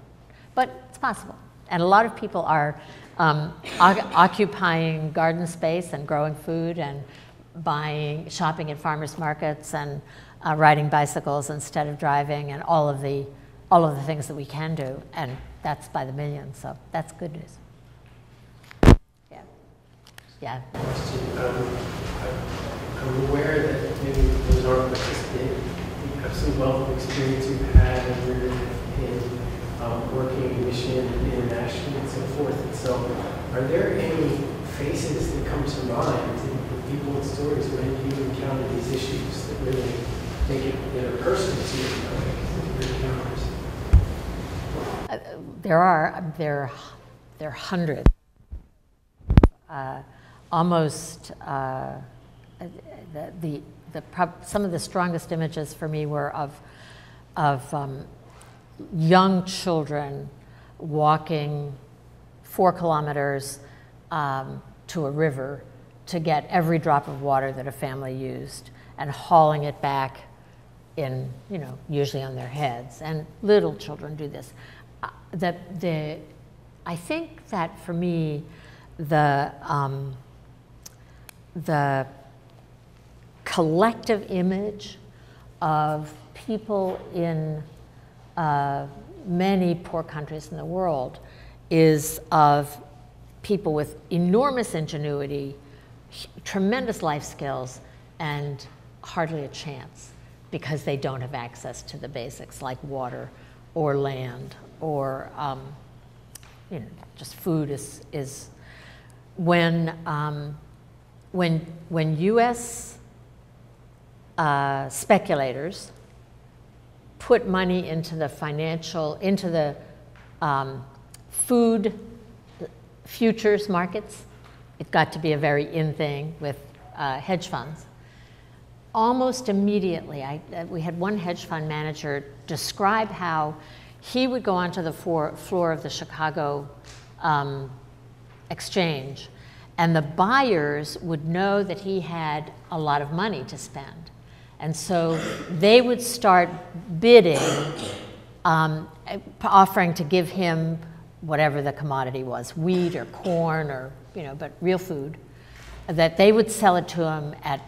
but it's possible. And a lot of people are occupying garden space and growing food and shopping at farmers markets and riding bicycles instead of driving, and all of the things that we can do, and that's by the millions. So that's good news. Yeah. Question. I'm aware that maybe those aren't participating. You have some wealth of experience you've had in working in Michigan and internationally and so forth. And so, are there any faces that come to mind in people and stories when you encounter these issues that really make it personal to you, your encounters? There are hundreds almost some of the strongest images for me were of young children walking 4 kilometers to a river to get every drop of water that a family used and hauling it back in, usually on their heads. And little children do this. I think that for me, the collective image of people in many poor countries in the world is of people with enormous ingenuity, tremendous life skills, and hardly a chance because they don't have access to the basics like water or land or just food is when U.S. Speculators put money into the food futures markets. It got to be a very in thing with hedge funds. Almost immediately, we had one hedge fund manager describe how he would go onto the floor of the Chicago exchange, and the buyers would know that he had a lot of money to spend. And so they would start bidding, offering to give him whatever the commodity was, wheat or corn or, but real food, that they would sell it to him at,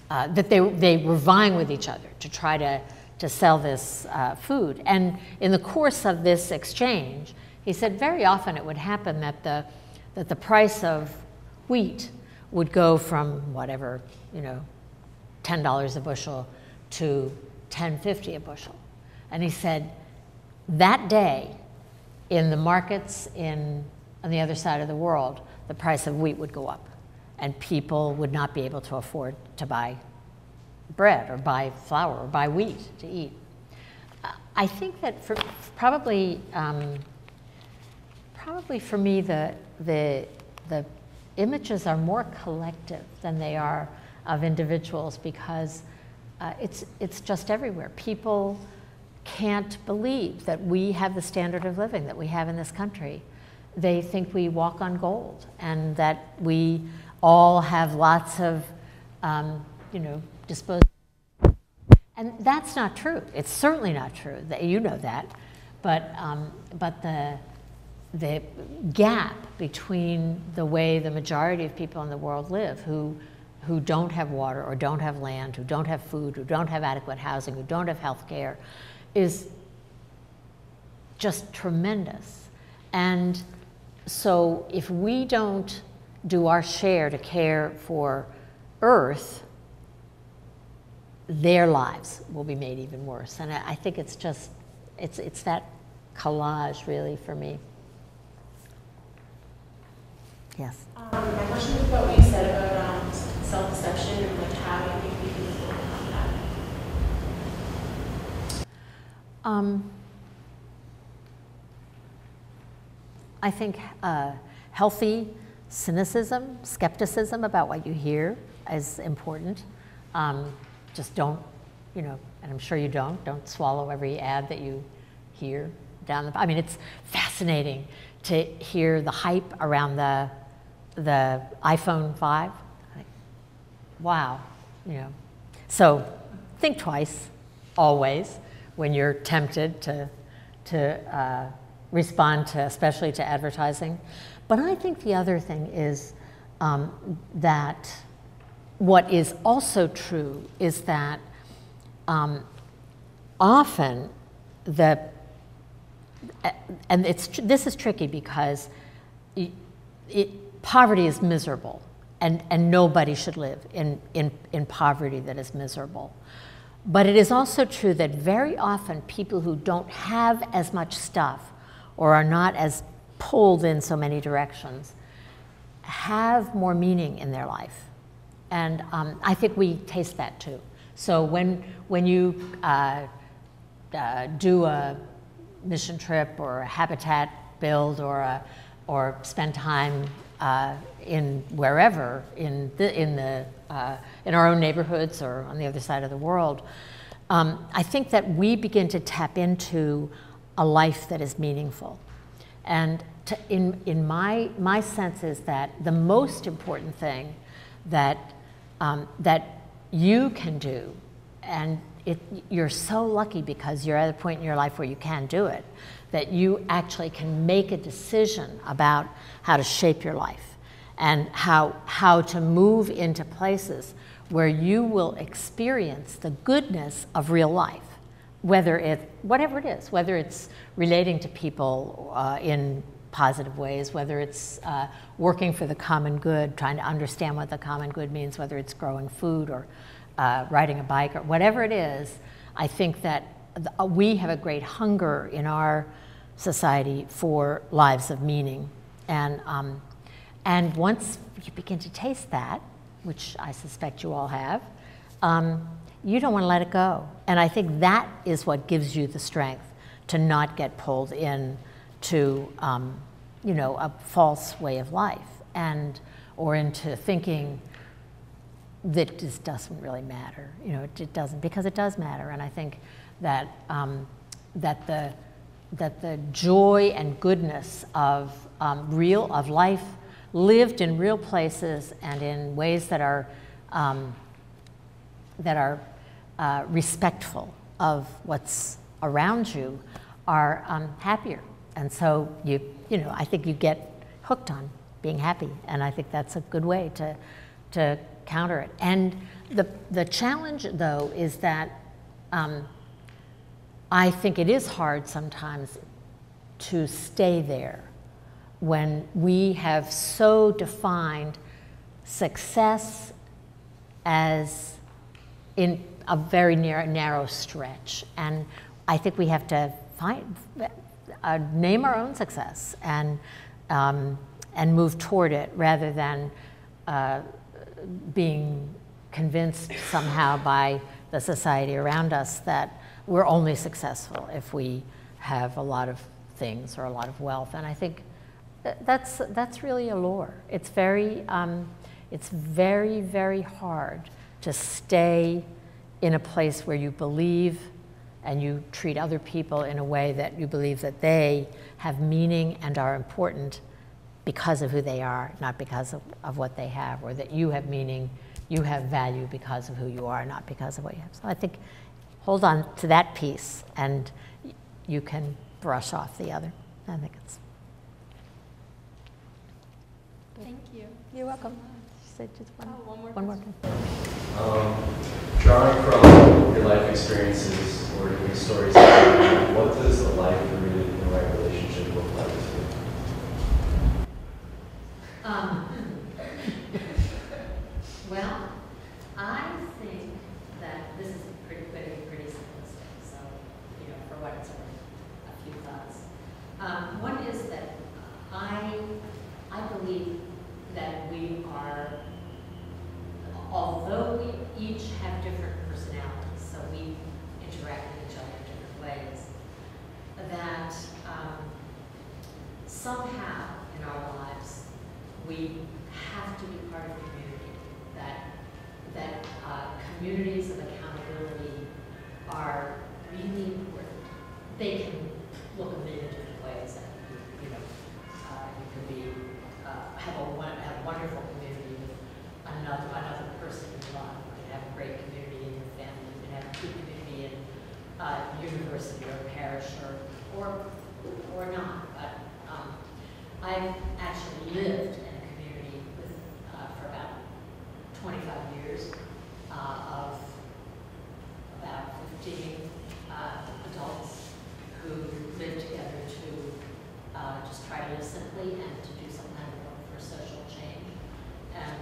that they were vying with each other to try to sell this food. And in the course of this exchange, he said very often it would happen that the price of wheat would go from whatever, $10 a bushel to $10.50 a bushel. And he said that day in the markets on the other side of the world, the price of wheat would go up and people would not be able to afford to buy bread or buy flour or buy wheat to eat. I think that probably for me the images are more collective than they are of individuals because it's just everywhere. People can't believe that we have the standard of living that we have in this country. They think we walk on gold and that we all have lots of, disposable. And that's not true. It's certainly not true. You know that. But the gap between the way the majority of people in the world live who don't have water or don't have land, who don't have food, who don't have adequate housing, who don't have health care, is just tremendous. And so if we don't do our share to care for Earth, their lives will be made even worse. And I think it's just, it's that collage really for me. Yes? My question is about what you said about self-deception and how you think we can overcome that. I think healthy cynicism, skepticism about what you hear is important. Just don't, and I'm sure you don't swallow every ad that you hear down the, it's fascinating to hear the hype around the iPhone 5. Wow, So think twice, always, when you're tempted to respond to, especially to advertising. But I think the other thing is that what is also true is that often and this is tricky because poverty is miserable, and nobody should live in poverty that is miserable. But it is also true that very often people who don't have as much stuff or are not as pulled in so many directions have more meaning in their life. And I think we taste that too. So when you do a mission trip or a habitat build or spend time in wherever, in our own neighborhoods or on the other side of the world, I think that we begin to tap into a life that is meaningful. And in my sense is that the most important thing that you can do, and you're so lucky because you're at a point in your life where you can do it, that you actually can make a decision about how to shape your life and how to move into places where you will experience the goodness of real life, whatever it is, whether it's relating to people in positive ways, whether it's working for the common good, trying to understand what the common good means, whether it's growing food or riding a bike or whatever it is. I think that we have a great hunger in our society for lives of meaning. And once you begin to taste that, which I suspect you all have, you don't want to let it go. And I think that is what gives you the strength to not get pulled in to a false way of life or into thinking that this doesn't really matter. It doesn't, because it does matter. And I think that the joy and goodness of life lived in real places and in ways that are respectful of what's around you are happier. And so I think you get hooked on being happy, and I think that's a good way to counter it. And the challenge, though, is that I think it is hard sometimes to stay there when we have so defined success as in a very narrow stretch. And I think we have to name our own success and move toward it rather than being convinced somehow by the society around us that we're only successful if we have a lot of things or a lot of wealth. And I think that's really a lure. It's very, very hard to stay in a place where you believe and you treat other people in a way that you believe that they have meaning and are important because of who they are, not because of what they have, or that you have meaning, you have value because of who you are, not because of what you have. So I think hold on to that piece and you can brush off the other. I think it's... Thank you. You're welcome. She said just one more. Drawing from your life experiences or your stories, what does a life rooted in the right relationship look like to you? Well, I think that this is pretty simplistic, so, for what it's worth, a few thoughts. One is that I believe that we are, although we each have different personalities, so we interact with each other in different ways, that somehow in our lives we have to be part of a community, that communities of accountability are really important. They can look a million different ways. You could be have a wonderful community with another person you love. You can have a great community in your family. You can have a good community in university or parish or not. But I've actually lived in a community for about 25 years of about 15 adults who live together to just try to live simply and to do some kind of work for social change. And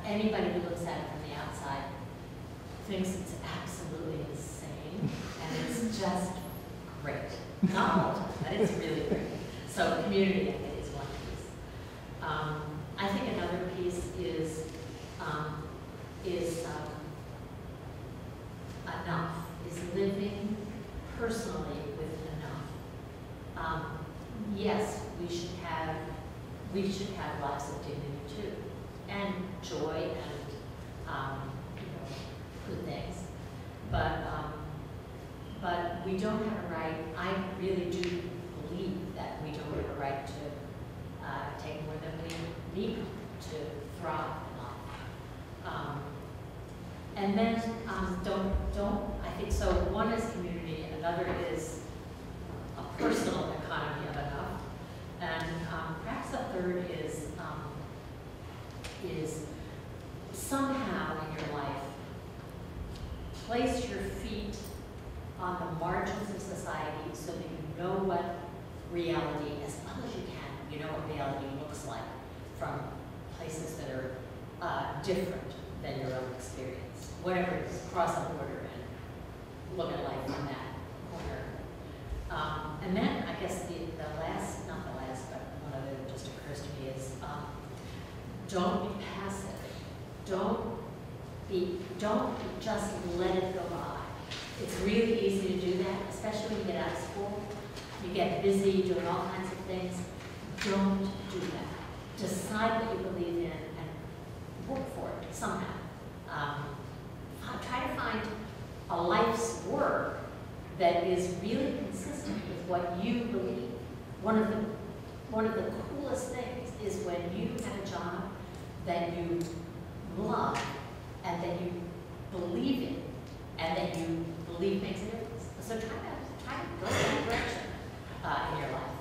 anybody who looks at it from the outside thinks it's absolutely insane, and it's just great. Not all the time, but it's really great. So community, I think, is one piece. I think another piece is enough, is living personally with enough. Yes, we should have we should have lives of dignity too, and joy and, good things. But we don't have a right, I really do believe that we don't have a right to take more than we need to thrive in life. And then I think so one is community, another is a personal economy of enough, and perhaps a third is somehow in your life place your feet on the margins of society so that you know what reality, as well as you can, you know what reality looks like from places that are different than your own experience. Whatever it is, cross a border and look at life from that corner. And then I guess the last, not the last, but one of it just occurs to me is don't be passive. Don't just let it go by. It's really easy to do that, especially when you get out of school. You get busy doing all kinds of things. Don't do that. Decide what you believe in and work for it somehow. Try to find a life's work that is really consistent with what you believe. One of the coolest things is when you have a job that you love and that you believe in and that you believe makes a difference. So try to go that direction in your life.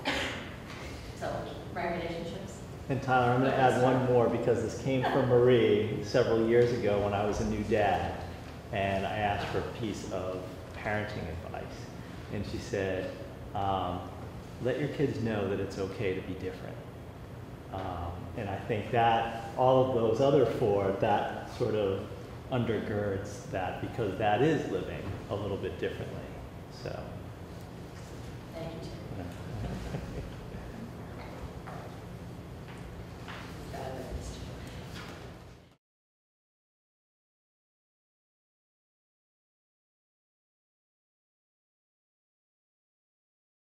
So, right relationships. And Tyler, I'm going to add one more because this came from Marie several years ago when I was a new dad, and I asked for a piece of parenting advice, and she said, let your kids know that it's okay to be different. And I think that all of those other four, that sort of undergirds that, because that is living a little bit differently. So. Thank you.